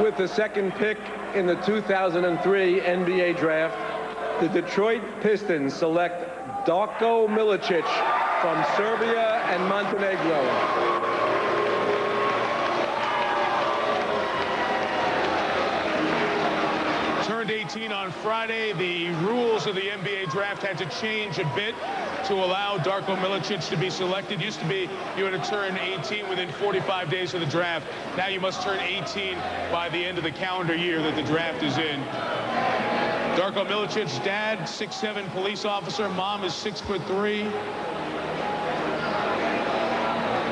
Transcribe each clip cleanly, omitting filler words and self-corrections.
With the second pick in the 2003 NBA draft, the Detroit Pistons select Darko Miličić from Serbia and Montenegro. Turned 18 on Friday. The rules of the NBA draft had to change a bit to allow Darko Miličić to be selected. Used to be you had to turn 18 within 45 days of the draft. Now you must turn 18 by the end of the calendar year that the draft is in. Darko Miličić, dad, 6'7" police officer. Mom is 6'3".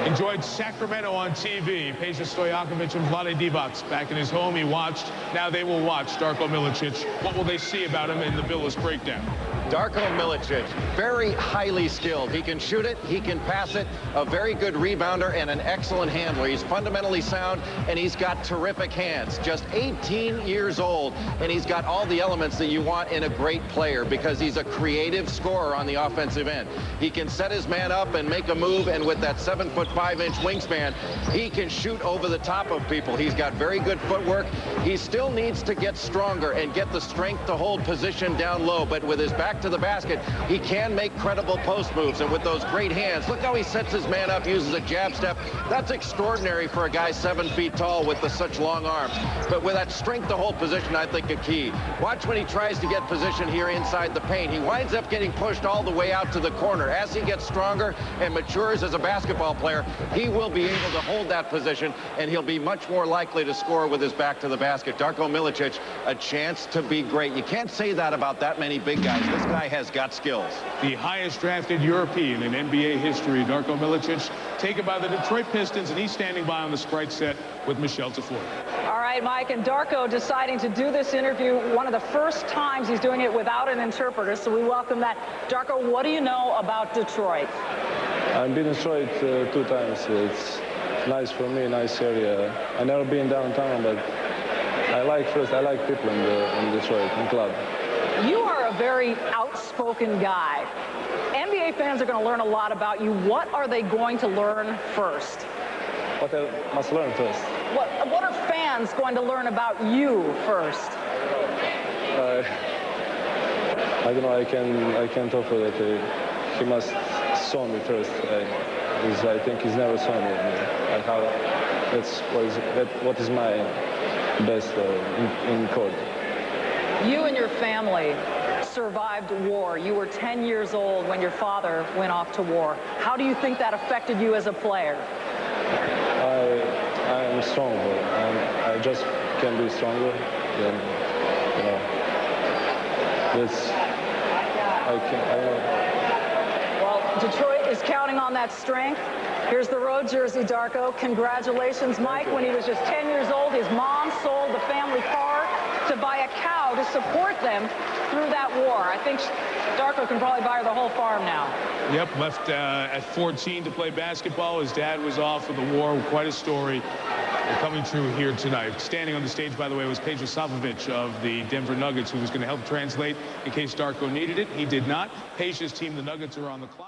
Enjoyed Sacramento on TV. Peja Stojakovic and Vlade Divac back in his home. He watched. Now they will watch Darko Miličić. What will they see about him in the Billis breakdown? Darko Miličić, very highly skilled. He can shoot it, he can pass it, a very good rebounder and an excellent handler. He's fundamentally sound, and he's got terrific hands. Just 18 years old, and he's got all the elements that you want in a great player because he's a creative scorer on the offensive end. He can set his man up and make a move, and with that 7'5" wingspan, he can shoot over the top of people. He's got very good footwork. He still needs to get stronger and get the strength to hold position down low, but with his back to the basket, he can make credible post moves, and with those great hands, look how he sets his man up, uses a jab step. That's extraordinary for a guy 7 feet tall with such long arms. But with that strength to hold position, I think a key. Watch when he tries to get position here inside the paint. He winds up getting pushed all the way out to the corner. As he gets stronger and matures as a basketball player, he will be able to hold that position, and he'll be much more likely to score with his back to the basket. Darko Miličić, a chance to be great. You can't say that about that many big guys. This guy has got skills. The highest drafted European in NBA history, Darko Miličić, taken by the Detroit Pistons, and he's standing by on the Sprite set with Michelle Tafoya. All right, Mike, and Darko deciding to do this interview, one of the first times he's doing it without an interpreter, so we welcome that. Darko, what do you know about Detroit? I've been in Detroit 2 times. It's nice for me, nice area. I've never been downtown, but I like people in Detroit, in club. You are a very outspoken guy. NBA fans are going to learn a lot about you. What are they going to learn first? What I must learn first? What are fans going to learn about you first? I don't know. I can't offer that. He must saw me first. I think he's never saw me. That's what is my best in court. You and your family survived war. You were 10 years old when your father went off to war. How do you think that affected you as a player? I am strong. I just can be stronger. Then, you know, Well, Detroit is counting on that strength. Here's the road jersey, Darko. Congratulations, Mike. When he was just 10 years old, his mom sold the family car to buy a cow to support them through that war. I think Darko can probably buy her the whole farm now. Yep, left at 14 to play basketball. His dad was off for the war. Quite a story coming true here tonight. Standing on the stage, by the way, was Peja Stojakovic of the Denver Nuggets, who was going to help translate in case Darko needed it. He did not. Peja's team, the Nuggets, are on the clock.